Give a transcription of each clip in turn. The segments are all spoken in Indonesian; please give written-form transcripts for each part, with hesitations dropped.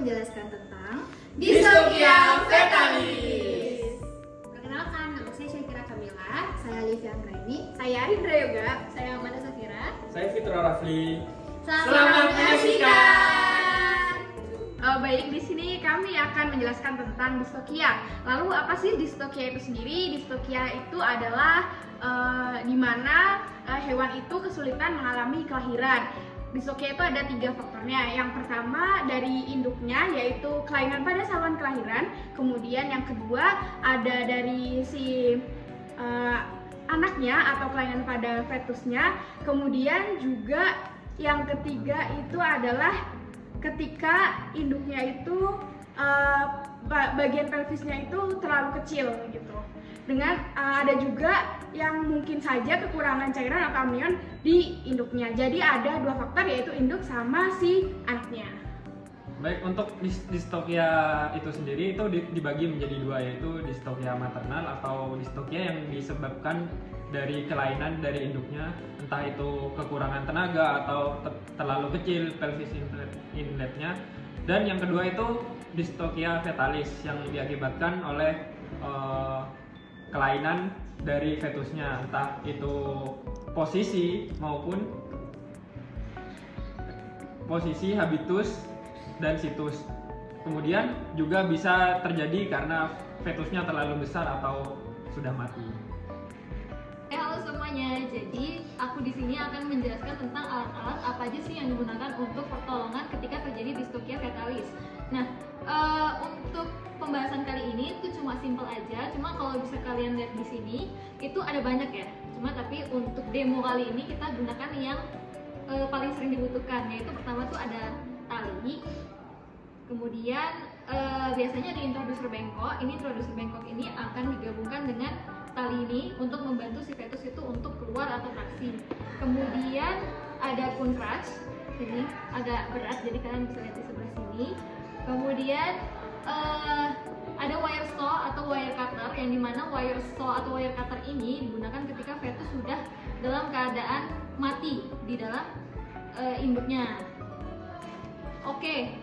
menjelaskan tentang Dystopia Fetalis. Perkenalkan, nama saya Syakira Kamila. Saya Livia Anggraini. Saya Arindra Yoga. Saya Amanda Safira. Saya Fitra Rafli. Selamat menyaksikan. Baik, di sini kami akan menjelaskan tentang dystopia. Lalu apa sih dystopia itu sendiri? Dystopia itu adalah di mana hewan itu kesulitan mengalami kelahiran. Dystopia itu ada 3 faktornya. Yang pertama dari induknya, yaitu kelainan pada saluran kelahiran. Kemudian yang kedua ada dari si anaknya atau kelainan pada fetusnya. Kemudian juga yang ketiga itu adalah ketika induknya itu bagian pelvisnya itu terlalu kecil gitu. Dengan ada juga yang mungkin saja kekurangan cairan atau amnion di induknya. Jadi ada 2 faktor, yaitu induk sama si anaknya. Baik, untuk dystopia itu sendiri itu dibagi menjadi 2, yaitu dystopia maternal atau dystopia yang disebabkan dari kelainan dari induknya, entah itu kekurangan tenaga atau terlalu kecil pelvis inletnya. Dan yang kedua itu dystopia fetalis yang diakibatkan oleh kelainan dari fetusnya, entah itu posisi maupun posisi habitus dan situs. Kemudian juga bisa terjadi karena fetusnya terlalu besar atau sudah mati. Halo semuanya, jadi aku di sini akan menjelaskan tentang alat-alat apa aja sih yang digunakan untuk pertolongan ketika terjadi dystopia fetalis. Nah, untuk pembahasan kali ini itu cuma simple aja. Cuma kalau bisa kalian lihat di sini itu ada banyak ya. Cuma tapi untuk demo kali ini kita gunakan yang paling sering dibutuhkan, yaitu pertama tuh ada tali. Kemudian biasanya ada introducer bengkok. Ini introducer bengkok ini akan digabungkan dengan tali ini untuk membantu si fetus itu untuk keluar atau traksi. Kemudian ada pun crutch, ini agak berat jadi kalian bisa lihat di sebelah sini. Kemudian ada wire saw atau wire cutter, yang dimana wire saw atau wire cutter ini digunakan ketika fetus sudah dalam keadaan mati di dalam induknya. Oke,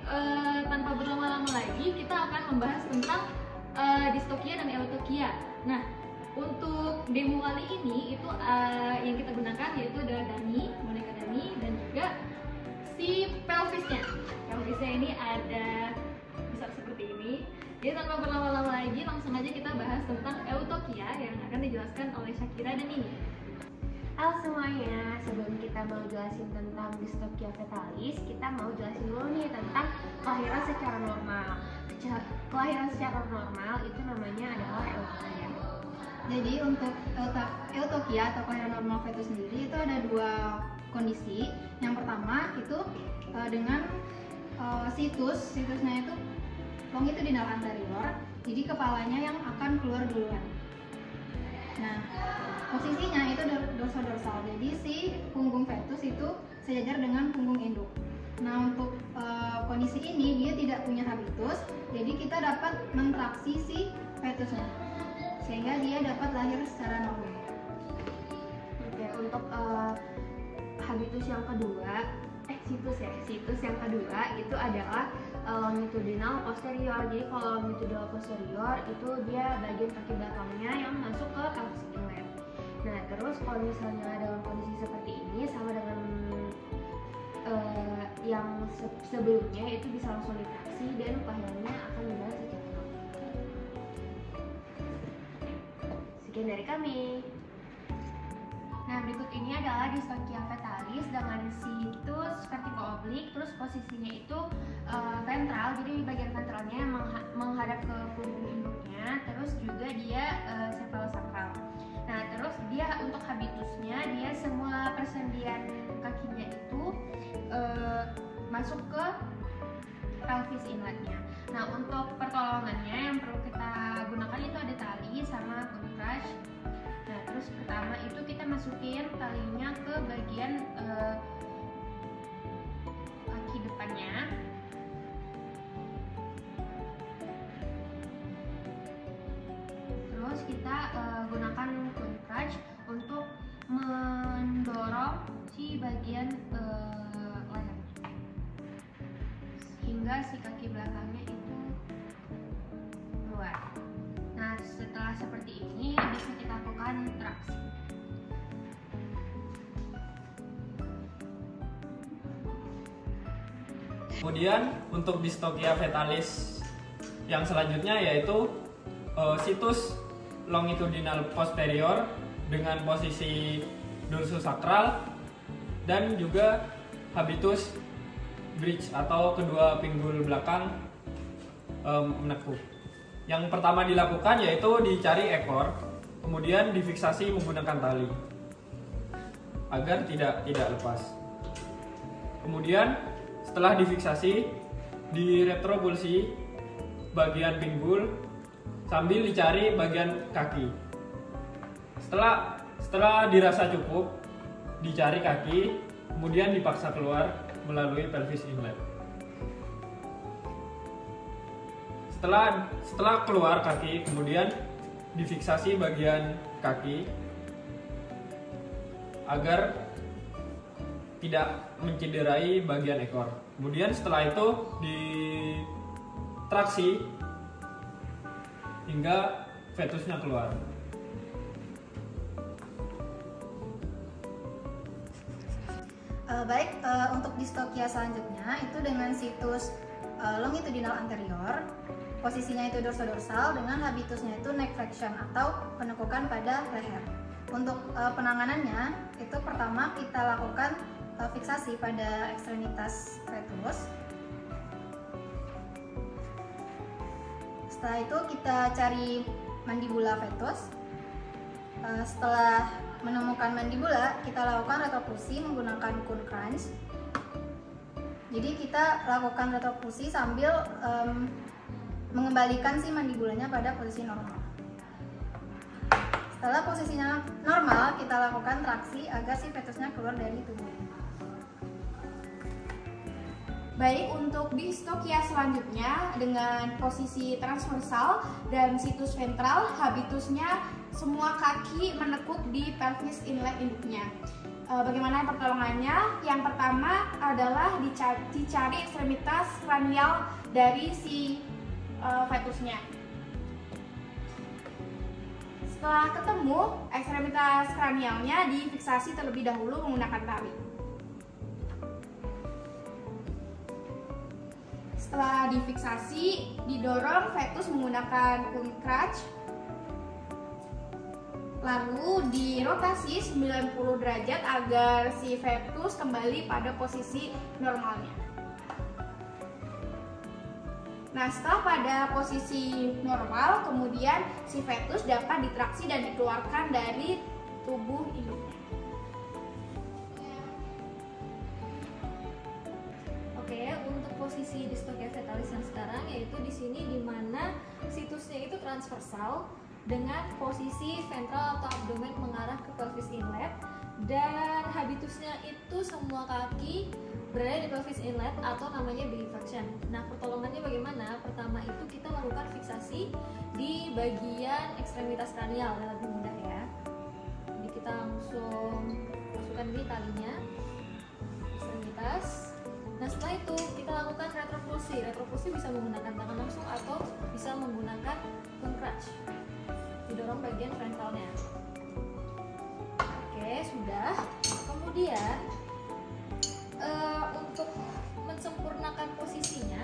tanpa berlama-lama lagi kita akan membahas tentang dystopia dan eutokia. Nah, untuk demo kali ini itu yang kita gunakan yaitu ada dummy, boneka dummy, dan juga si pelvisnya. Pelvisnya ini ada besar seperti ini. Jadi tanpa berlama-lama lagi langsung aja kita bahas tentang eutokia yang akan dijelaskan oleh Syakira dan ini. Halo semuanya, sebelum kita mau jelasin tentang dystopia fetalis, kita mau jelasin dulu nih tentang kelahiran secara normal. Kelahiran secara normal itu namanya adalah eutokia. Jadi untuk eutokia atau kelahiran normal fetus sendiri itu ada 2 kondisi. Yang pertama itu dengan situsnya itu longitudinal anterior, jadi kepalanya yang akan keluar duluan. Nah, posisinya itu dorsodorsal, jadi si punggung fetus itu sejajar dengan punggung induk. Nah, untuk kondisi ini dia tidak punya habitus, jadi kita dapat mentraksi si fetusnya sehingga dia dapat lahir secara normal. Oke, untuk habitus yang kedua, situs yang kedua itu adalah longitudinal posterior. Jadi kalau longitudinal posterior itu dia bagian kaki belakangnya yang masuk ke pelvis inlet. Nah, terus kalau misalnya dalam kondisi seperti ini sama dengan yang sebelumnya itu bisa langsung ditraksi dan kelahirannya akan berjalan secara normal. Sekian dari kami. Nah, berikut ini adalah dystopia fetalis dengan situs vertikal oblik, terus posisinya itu ventral, jadi di bagian ventralnya menghadap ke punggung induknya, terus juga dia cephalosacral. Nah, terus dia untuk habitusnya dia semua persendian kakinya itu masuk ke pelvis inletnya. Nah, untuk pertolongannya yang perlu kita gunakan itu ada tali sama bone crush. Nah, terus pertama itu kita masukin talinya ke bagian kaki depannya. Terus kita gunakan bone crush untuk mendorong si bagian leher hingga si kaki belakangnya itu keluar. Nah, setelah seperti ini bisa kita lakukan traksi. Kemudian untuk dystocia fetalis yang selanjutnya yaitu situs longitudinal posterior dengan posisi dorsosakral dan juga habitus bridge atau kedua pinggul belakang menekuk. Yang pertama dilakukan yaitu dicari ekor, kemudian difiksasi menggunakan tali agar tidak lepas. Kemudian setelah difiksasi, diretropulsi bagian pinggul sambil dicari bagian kaki. Setelah dirasa cukup, dicari kaki, kemudian dipaksa keluar melalui pelvis inlet. Setelah keluar kaki, kemudian difiksasi bagian kaki agar tidak mencederai bagian ekor. Kemudian setelah itu ditraksi hingga fetusnya keluar. Untuk dystocia selanjutnya itu dengan situs longitudinal anterior, posisinya itu dorsodorsal dengan habitusnya itu neck flexion atau penekukan pada leher. Untuk penanganannya itu pertama kita lakukan fiksasi pada ekstremitas fetus. Setelah itu kita cari mandibula fetus. Setelah menemukan mandibula, kita lakukan retropulsi menggunakan Kuhn crunch. Jadi kita lakukan retropulsi sambil mengembalikan si mandibulanya pada posisi normal. Setelah posisinya normal, kita lakukan traksi agar si fetusnya keluar dari tubuh. Baik, untuk dystocia selanjutnya dengan posisi transversal dan situs ventral, habitusnya semua kaki menekuk di pelvis inlet induknya. Bagaimana pertolongannya? Yang pertama adalah dicari ekstremitas kranial dari si fetusnya. Setelah ketemu ekstremitas kranialnya, difiksasi terlebih dahulu menggunakan tali. Setelah difiksasi, didorong fetus menggunakan Kuhn crutch. Lalu dirotasi 90 derajat agar si fetus kembali pada posisi normalnya. Nah, setelah pada posisi normal, kemudian si fetus dapat ditraksi dan dikeluarkan dari tubuh induknya. Oke, untuk posisi dystocia fetalis yang sekarang yaitu di sini di mana situsnya itu transversal dengan posisi ventral atau abdomen mengarah ke pelvis inlet dan habitusnya itu semua kaki berada di pelvis inlet atau namanya belly flexion. Nah, pertolongannya bagaimana? Pertama itu kita lakukan fiksasi di bagian ekstremitas kranial yang lebih mudah ya. Jadi kita langsung masukkan di talinya ekstremitas. Nah, setelah itu kita lakukan retropulsi. Retropulsi bisa menggunakan tangan langsung atau bisa menggunakan Kuhn crutch. Didorong bagian frontalnya. Oke, sudah. Kemudian untuk mensempurnakan posisinya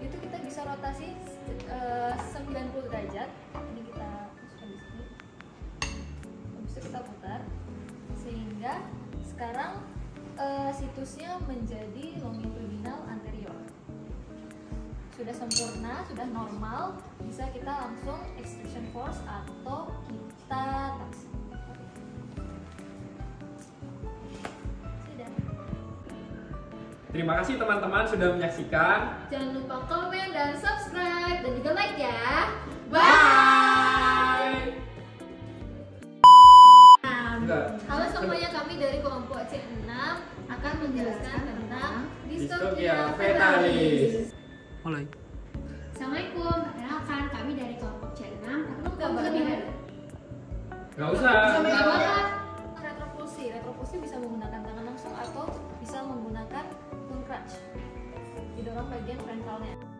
itu kita bisa rotasi 90 derajat. Ini kita masukkan di sini. Habis itu kita putar sehingga sekarang situsnya menjadi longitudinal anterior. Sudah sempurna, sudah normal, bisa kita langsung extraction force atau kita traksi. Sudah. Terima kasih teman-teman sudah menyaksikan. Jangan lupa komen dan subscribe dan juga like ya. Bye. Enggak. Halo semuanya, kami dari kelompok C6 akan menjelaskan tentang dystocia fetalis. Mulai. Assalamualaikum, perkenalkan kami dari kelompok C6. Enggak boleh. Gak usah. Retropulsi bisa menggunakan tangan langsung atau bisa menggunakan Kuhn crutch. Didorong bagian ventralnya.